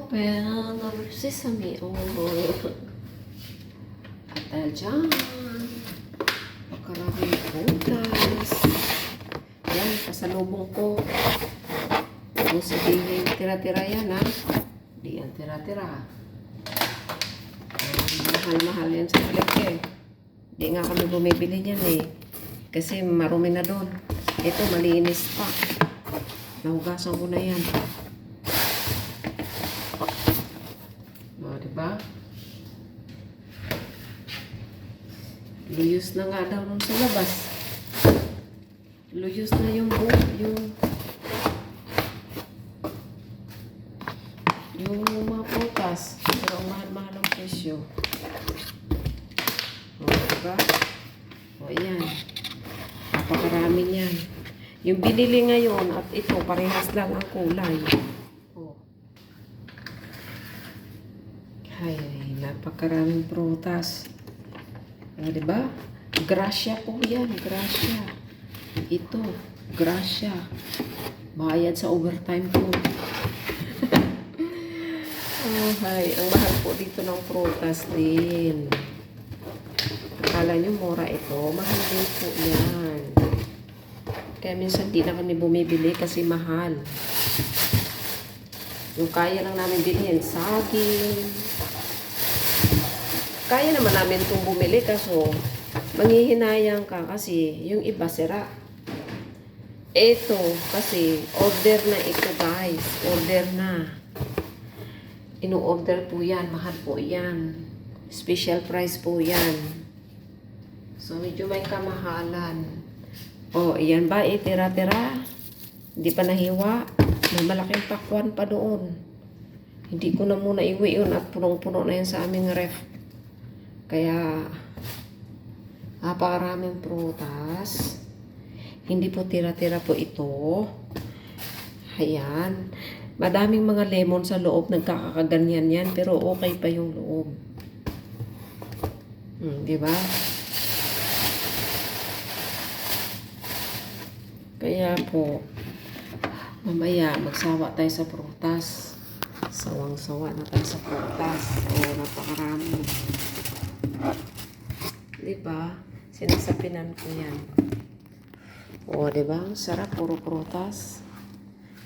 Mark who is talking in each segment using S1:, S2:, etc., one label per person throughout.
S1: open our sesame oil. At dahil dyan, makaraming prutas. Yan, pasalubong ko. Kung sabihin, tira-tira yan ha. Di yan tira-tira. Mahal-mahal yan sa palengke. Di nga kami bumibili niyan eh. Kasi marumi na doon. Ito, malinis pa. Nahugasan ko na yan. O, diba? Luyos na nga daw nung sa labas. Luyos na yung mga prutas. Pero ang mahal-mahal ang presyo. O, diba? O, yan. Napakarami niyan. Yung binili ngayon at ito, parehas lang ang kulay. O. Ay, napakaraming prutas. O, diba? Grasya po yan. Grasya. Ito. Grasya. Bayad sa overtime po. Oh, hay. Ang mahal po dito ng prutas din. Akala nyo mura ito. Mahal din po yan. Kaya minsan di na kami bumibili kasi mahal. Yung kaya lang namin bilhin, saging. Kaya naman namin itong bumili kaso manghihinayang ka kasi yung iba sira. Ito kasi order na ito guys. Order na. Ino-order po yan. Mahal po yan. Special price po yan. So medyo may kamahalan. Oh, iyan ba? Tira-tira. Hindi pa nahiwa. May malaking pakwan pa doon. Hindi ko na muna iwi yun at punong-puno na yan sa aming ref. Kaya, napakaraming prutas. Hindi po tira-tira po ito. Ayan. Madaming mga lemon sa loob. Nagkakaganyan yan. Pero okay pa yung loob. Diba? Kaya po, mamaya magsawa tayo sa prutas. Sawang-sawa na tayo sa prutas. Oo, napakarami. Diba? Sinasapinan ko yan. Oo, diba? Sarap, puro prutas.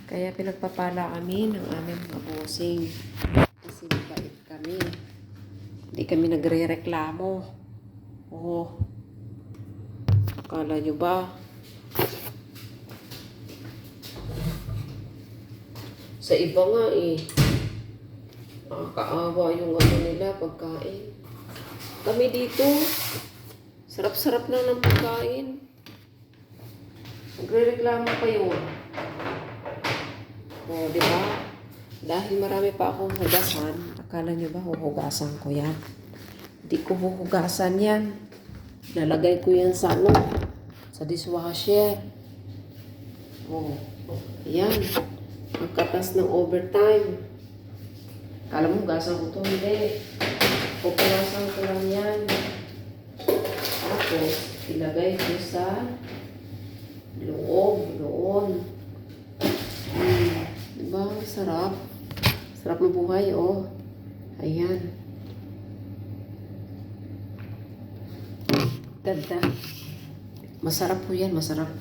S1: Kaya pinagpapala kami ng aming mga bossing. Kasi mabait kami. Hindi kami nagre-reklamo. Oo. Akala nyo ba? Sa iba nga eh, nakakaawa yung ano nila, pagkain. Kami dito, sarap-sarap lang ng pagkain. Nagre-reklamo pa yun. O, diba? Dahil marami pa akong hugasan, akala nyo ba huhugasan ko yan? Hindi ko huhugasan yan. Lalagay ko yan sa ano, sa dishwasher. O, yan. Magkatas ng overtime. Kala mo, hugasan ko ito. Hindi. Pupunasan ko lang yan. Tapos, ilagay ko sa loob. Doon. Diba? Sarap. Sarap ng buhay, oh. Ayan. Ganda. Masarap po yan. Masarap.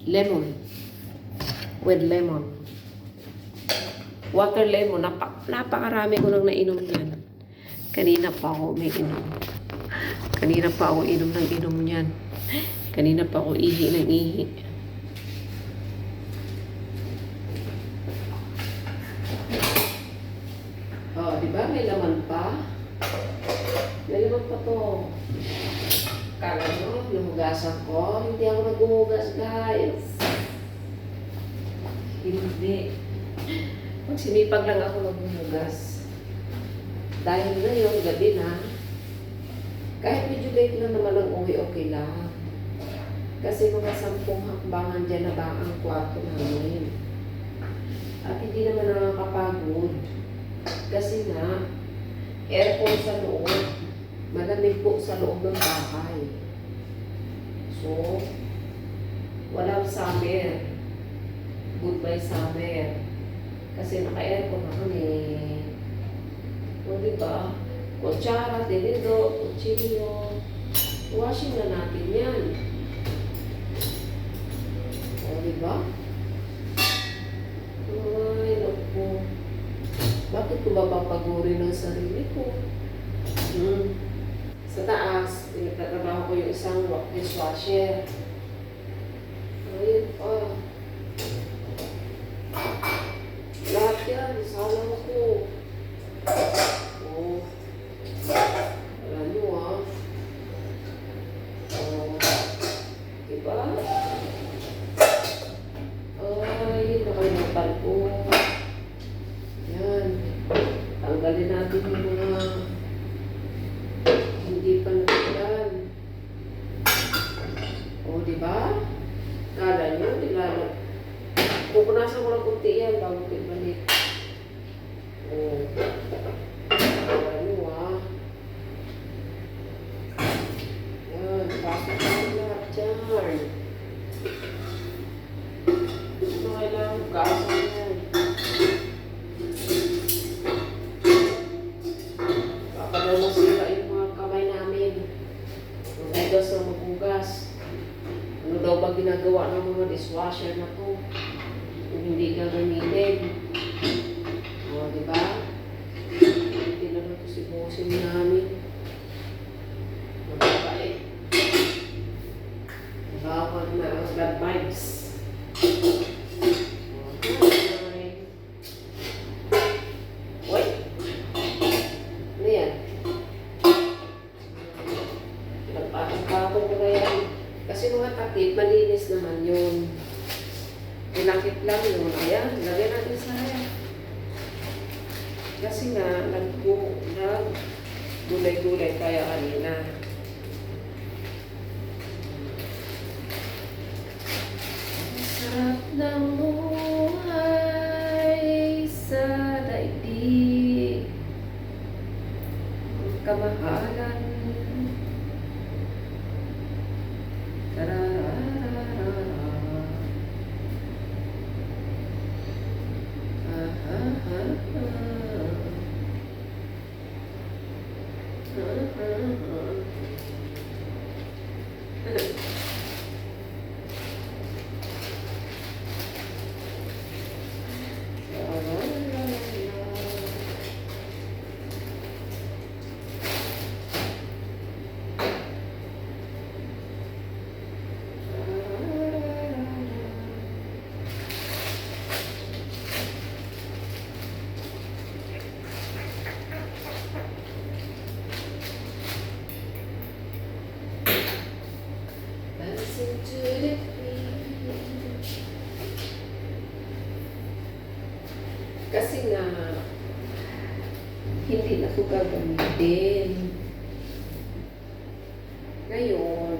S1: Lemon. With lemon. Water lemon. Napakarami ko nang nainom yan. Kanina pa ako may inom. Kanina pa ako inom ng inom yan. Kanina pa ako ihi ng ihi. Oh, diba? May laman pa. May laman pa to. Kala nyo, yung hugasan ko. Hindi ako naghuhugas, guys. Hindi. Magsinipag lang ako maghuhugas. Dahil ngayon, gabi na, kahit medyo late na naman ang uwi, okay lang. Kasi mga 10 hakbangan dyan na ba ang kwarto namin. At hindi naman nakakapagod. Kasi na, aircon sa loob. Malamig po sa loob ng bahay. So, walang summer. Goodbye summer. Kasi naka-aircon na kami. O, diba? Kutsara, tinidor, kutsilyo. Washing na natin yan. O, diba? Ay, naku. Bakit ko ba papagurin ang sarili ko? Sa taas, pinagtatrabaho ko yung isang dishwasher. Ayun pa. Lahat yan, salang ko. Oh. Alam nyo ah. Oh. Diba? Ay, nakalimutan ko. Yan. Tanggalin natin yung mga hindi pa natutulan. O, diba? Kala nyo, nilalap. Pupunasan ko lang kunti yan bago ko ibalik. O. Kala nyo, ah. Yan, pasok ko lahat dyan. Ito kailangan gasan yan. Baka daw masira yung mga kamay namin. Magugas na magugas. Ano daw ba ginagawa ng mga dishwasher na to? Kung hindi ka gamitin. O, diba? Hindi na ito si bossing namin. Magkakait. Bawal na ang bad vibes. Uy! Ano yan? Nagpatong-patong ko na yan. Kasi mga takip, malinis naman yun. Pinakit lang yun. Ayan, lagyan natin sa ayan. Kasi nga, gulay-gulay kaya kanina. Sarap ng buhay sa daigdig. Ang kamahalan. Tararara. Listen to the beat. Kasi nga, hindi na ito gagamitin. Ngayon,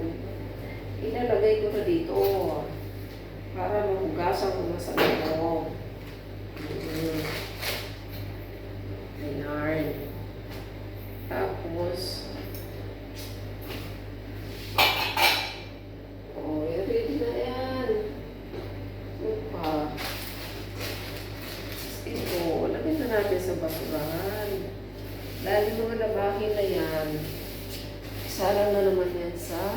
S1: ilalagay ko na dito para mahugasan ko na sa loob. Ayan. Tapos, ready na yan. Upa. Ito, lagyan na natin sa basurahan. Dahil mga labahin na yan, isalang na naman yan sa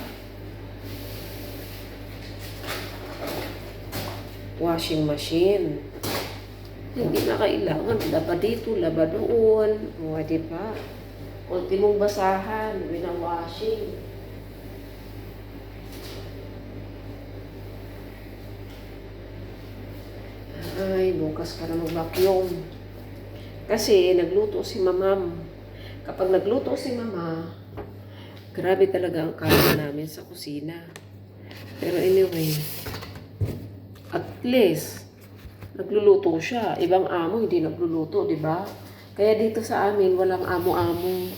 S1: washing machine. Hindi na kailangan laba dito, laba doon. O, diba? Ultimong basahan, winawashing. Ay, bukas ka na mag-vacuum. Kasi nagluto si mamam. Kapag nagluto si mama, grabe talaga ang kain namin sa kusina. Pero anyway, at least, nagluluto siya. Ibang amo hindi nagluluto, di ba? Kaya dito sa amin, walang amo-amo.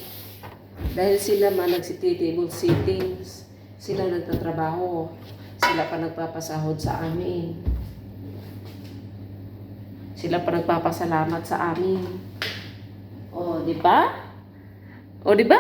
S1: Dahil sila man nagsi-table sittings, sila nagtatrabaho. Sila pa nagpapasahod sa amin. Sila pa nagpapasalamat sa amin. O, di ba? O, di ba?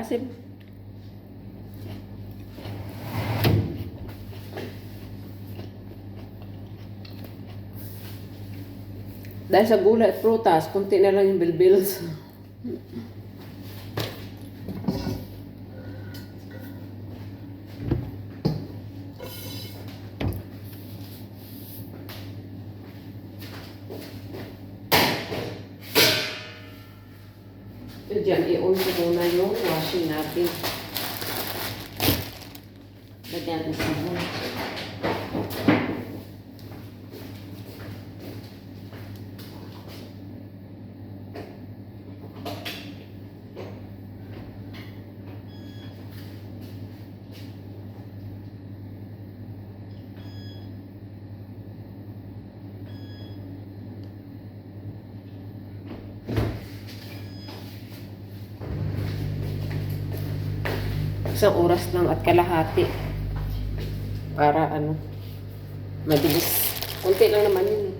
S1: maasim. Dahil sa gulay at prutas, kunti na lang yung bilbils. So, dyan, i-on ko muna yung washing natin. Lagyan natin sabon. Isang oras lang at kalahati para mabilis. Kunti lang naman yun.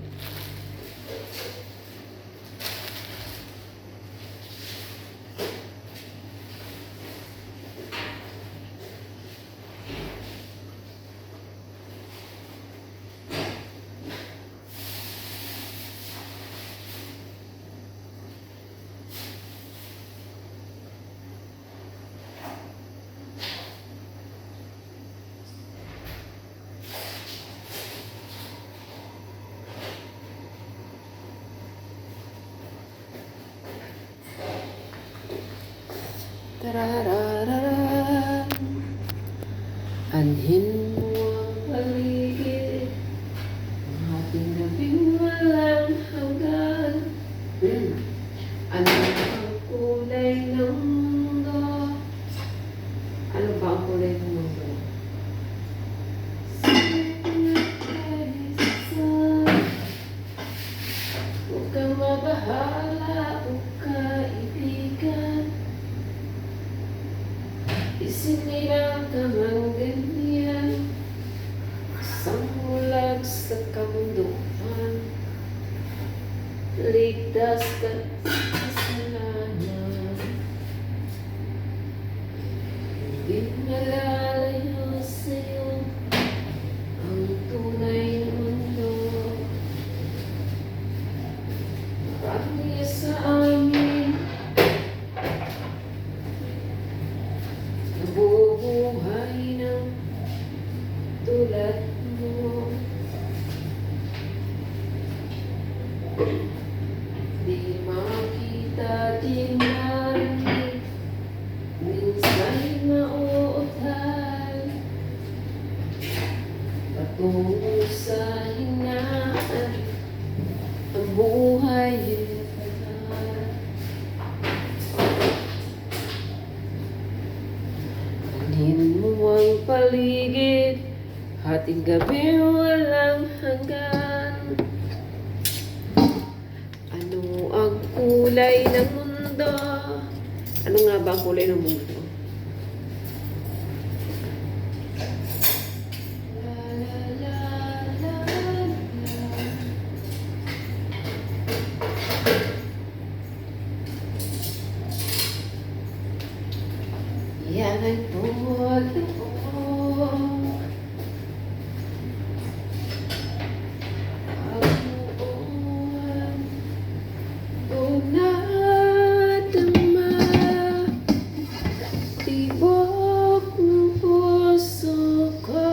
S1: Tarararara. Anhin mo ang paligid, ang ating gabing walang hanggan. Ano ang kulay ng mundo? Ano ba ang kulay ng mundo? Huwag kang mabahala, huwag kaibigan. Isinilang ka mang ganyan, isang mulag sa kamunduan, ligtas ka sa kasalanan. Hindi malalayo sa'yo ang tunay na mundo. Marami sa amin nabubuhay ng tulad mo. Di makita, di marinig, minsan'y mauutal patungo sa hinaan. Ang buhay ay fatal. Anhin mo ang paligid, hating gabi walang hanggan. Ano ang kulay ng mundo? Ano nga ba ang kulay ng mundo? La la la la la. Yan ay tungkol tibok ng puso ko,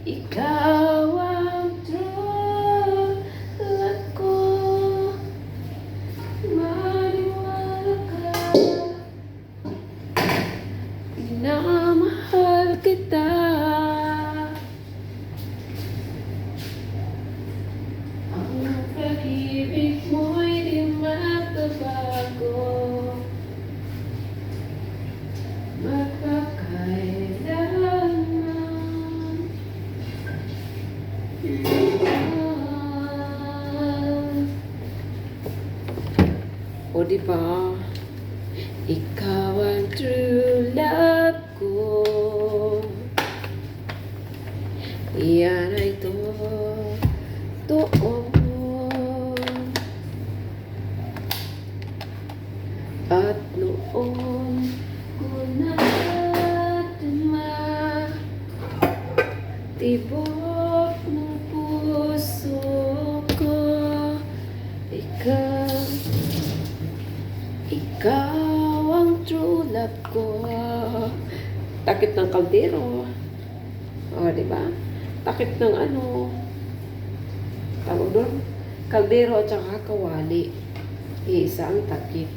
S1: ikaw ang tulad ko. Maniwala ka, minamahal kita. Ang pag-ibig mo'y di magbabago, magpakailanman. O diba, ikaw ang true love ko. Yan ay totoo. At noon Tibok ng puso ko, ikaw, ikaw ang true love ko. Takip ng kaldero. O, diba? Takip ng ano, tawag doon, kaldero at saka kawali. Isa ang takip.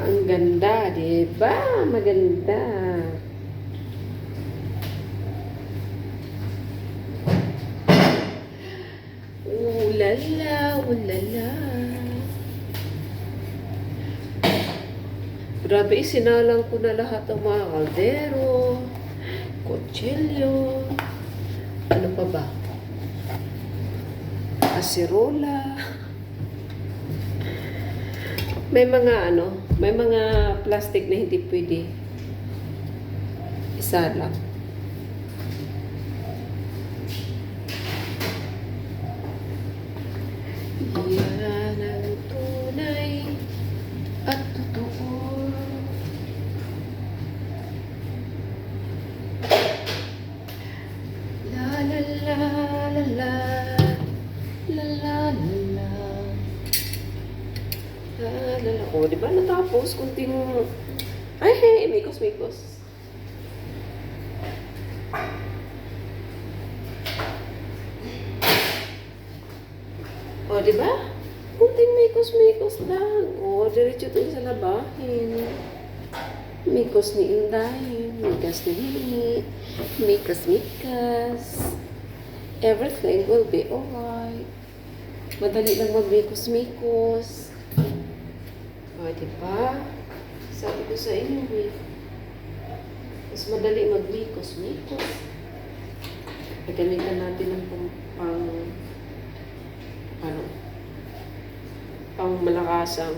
S1: Ang ganda, diba? Maganda. Ulala, ulala. Grabe, sinalang ko na lahat ng mga kaldero, kutsilyo, ano pa ba? Asirola. May mga ano, may mga plastic na hindi pwede isalang. Yan ang tunay at totoo. La la la la la la la la la la. O, diba natapos? Kunting... Ay, hey, mikos, mikos. O, diba? Kunting mikos-mikos lang. O, diretso ito sa labahin. Mikos ni Inday. Mikas ni Hini. Mikas-mikas. Everything will be alright. Madali lang mag-mikos-mikos. O, diba? Sabi ko sa inyo, eh. Mas madali mag-mikos-mikos. Gamitan natin ng pang malakasang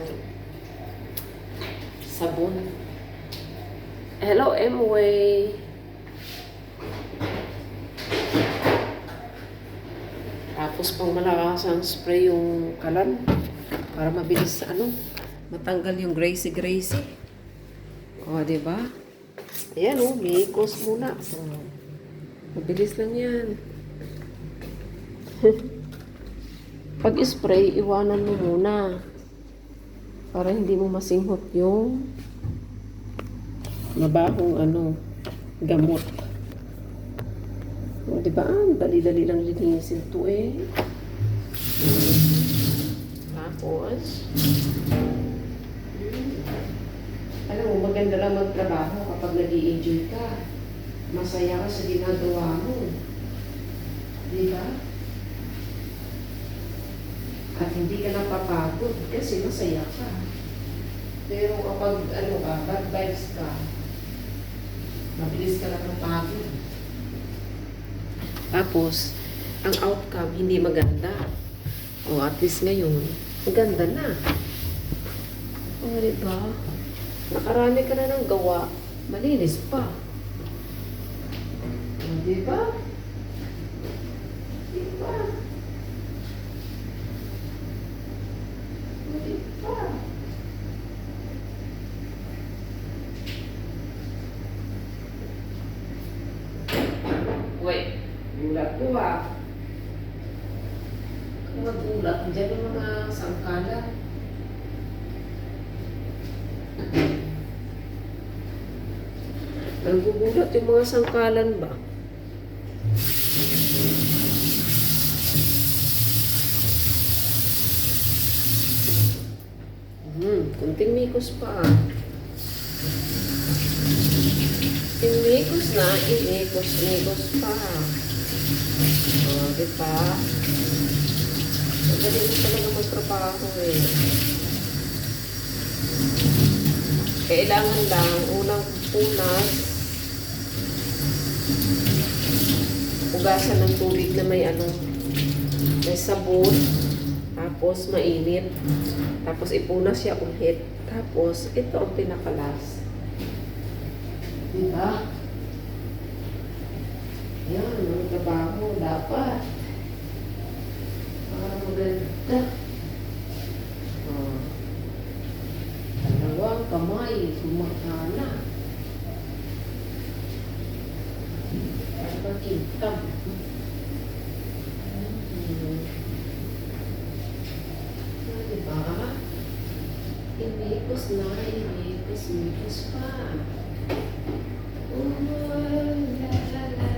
S1: sabon. Hello, Mway. Tapos pang malakasang spray yung kalan para mabilis matanggal yung gracie. O, diba? Ayan, mikos muna. Mabilis lang yan. Pag-spray, iwanan mo muna. Para hindi mo masinghot yung mabahong gamot. O, diba? Dali-dali lang linisin ito eh. Tapos, alam mo, maganda lang magtrabaho kapag nag-i-enjoy ka. Masaya ka sa ginagawa mo. Diba? At hindi ka napapagod kasi masaya ka. Pero kapag bad vibes ka, mabilis ka lang napagod. Tapos, ang outcome hindi maganda. O at least ngayon, maganda na. O, diba? Nakarami ka na ng gawa, malinis pa. O, diba? Diba? Wait, gulat ko ah. Kung magulat, dyan yung mga sangkalan. Nagugulat yung mga sangkalan ba? Kunting mikos pa ah. Imikos na, imikos pa. O, diba? Madali mo talaga magtrabaho eh. Kailangan lang, unang punas, ugasan ng tubig na may sabon, tapos mainit, tapos ipunas siya ulit, tapos ito ang pinakalas. Diba? Yan, ang trabaho dapat. Maganda. Dalawang kamay, sumakana. kintab. Diba? Imikos na, imikos pa. Oh, la la la la.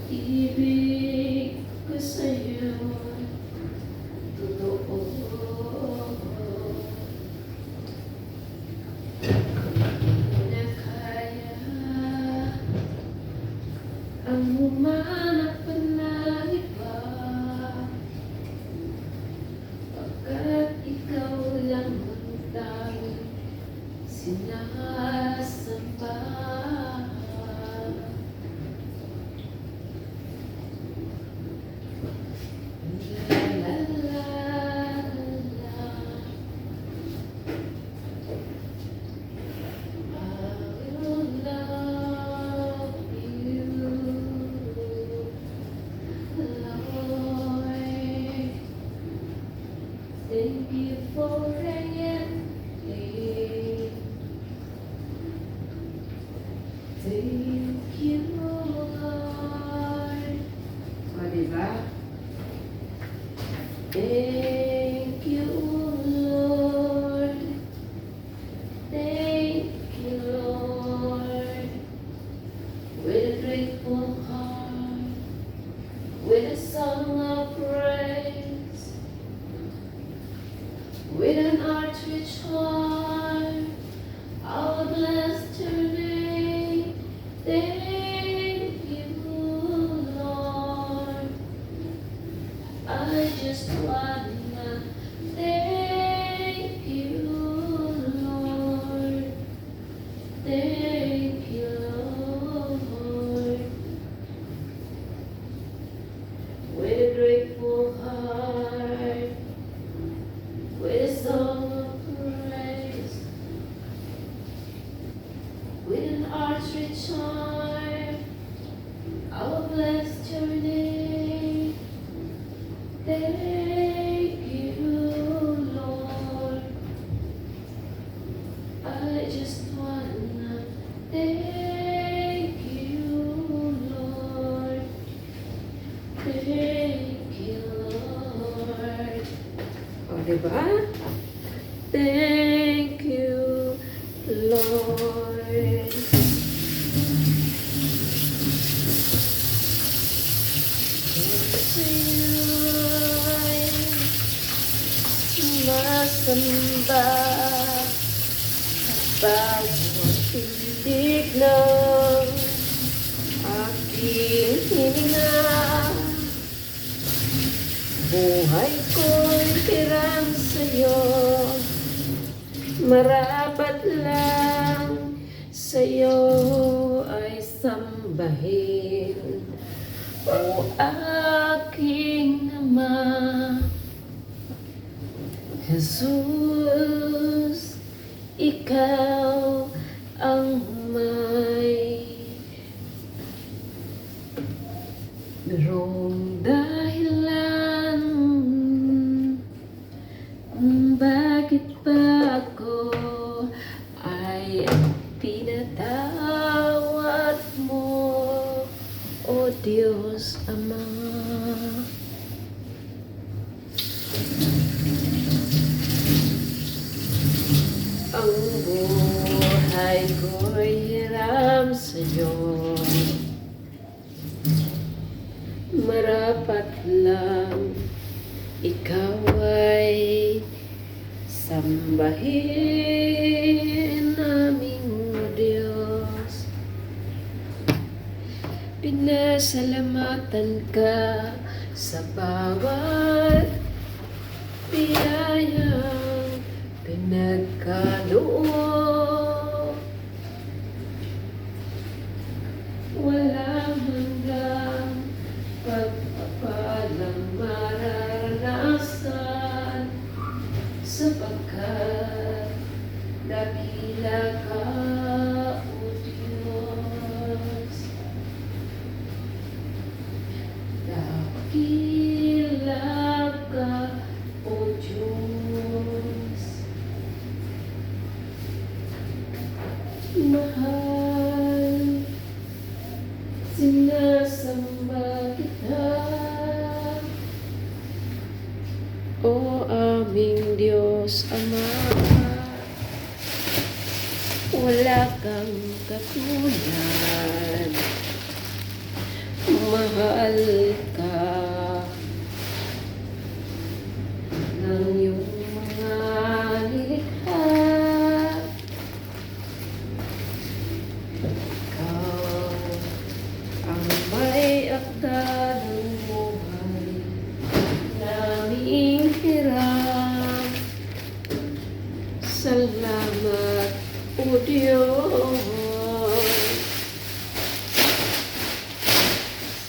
S1: Ibig ko sa'yo, totoo. Na kaya ang humanap pa ng iba, pagkat ikaw lang ang tanging sinasamba. Thank you for everything. Thank you, Lord. O, diba? Thank you, Lord. Thank you, Lord. With a grateful heart, with a song of praise, with an outreach heart, I'll bless your name. Thank you, Lord. I just wanna thank you, Lord. Thank you, Lord. With a grateful heart, with a song of praise, with an outreach heart, I will bless your name. Thank you, Lord. I just wanna thank you, Lord. Thank you, Lord. O, diba? Thank you, Lord. Sumasamba bawat tindig ng aking hininga. Buhay ko'y tirang sa'yo, marapat lang sa'yo ay sambahin, o aking Ama. Jesus, ikaw ang may merong dahilan bakit ba ako ay pinatawad mo, o Diyos Ama. Ang buhay ko'y hiram sa'yo, marapat lang ikaw ay sambahin, aming Diyos. Pinasalamatan ka sa bawat biyayang pinagkaloob. Walang hanggang pagpapalang mararanasan, sapagkat dakila ka, O Diyos. Dakila ka, O Diyos. Mahal, sinasamba kita, O aming Diyos Ama. Wala kang katulad, mahal ka ng iyong mga nilikha. Ikaw ang may akda ng buhay naming hiram. Salamat, O Diyos.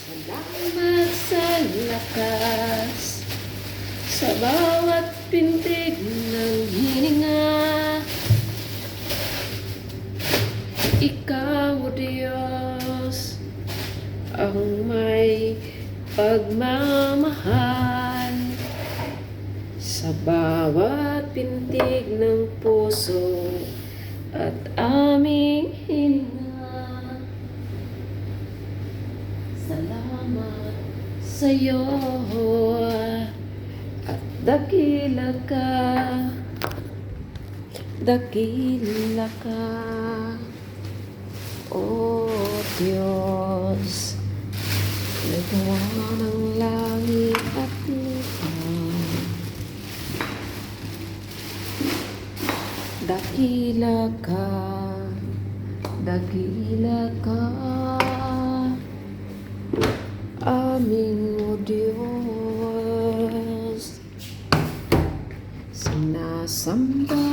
S1: Salamat sa lakas, sa bawat pintig ng hininga. Ikaw, O Diyos, ang may pagmamahal sa bawat pintig ng puso at aming hininga. Salamat sa iyo at dakila ka, dakila ka, O Diyos, nagawa ng langit at lupa. Dakila ka, dakila ka, aming O Diyos. Sinasamba,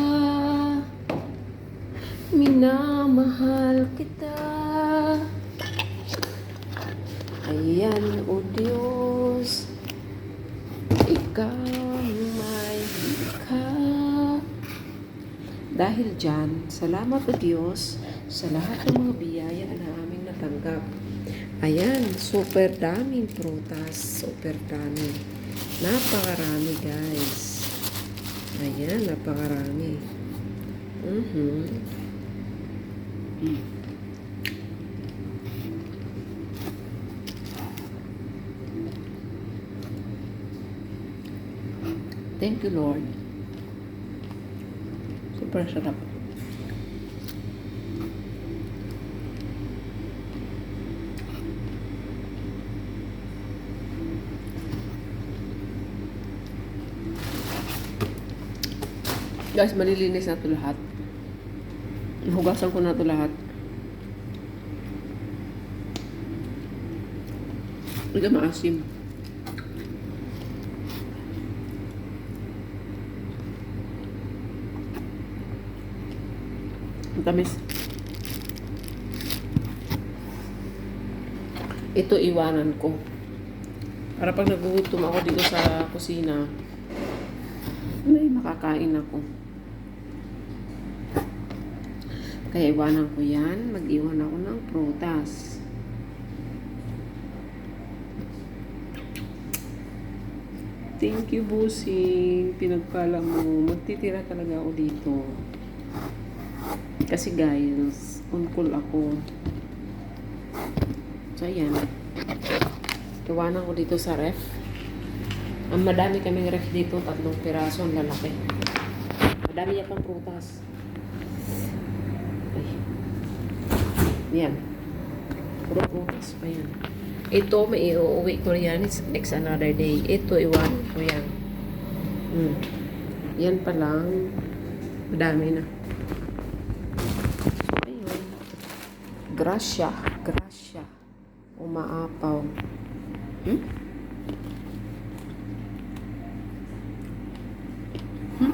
S1: minamahal kita. Ayan, O Diyos, ikaw may likha. Dahil dyan, salamat, O Diyos, sa lahat ng mga biyaya na aming natanggap. Ayan, super daming prutas. Super dami. Napakarami, guys. Ayan, napakarami. Thank you, Lord. Super sarap. Guys, malilinis na ito lahat. Hugasan ko na ito lahat. Hindi maasim. Ang tamis. Ito iwanan ko. Para pag nagugutom ako dito sa kusina, may makakain ako. Kaya iwanan ko yan. Mag-iwan ako ng prutas. Thank you, Busing. Pinagpala mo. Magtitira talaga ako dito. Kasi guys, on call ako. So, ayan. Iwanan ko dito sa ref. Ang madami kaming ref dito. 3 piraso. Ang lalaki. Madami yan pang prutas. Ay. Yan. Puro prutas pa yan. Ito, may iuwi ko yan. It's next another day. Ito, iwanan ko yan. Yan pa lang. Madami na. Ayun. Gracia. Gracia. Umaapaw. Hmm? Hmm?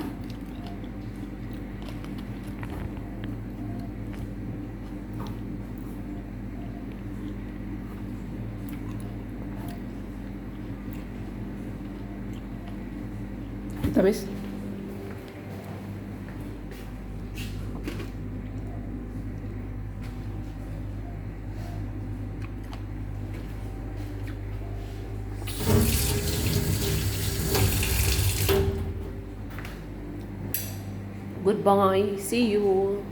S1: Tamis? Goodbye. See you.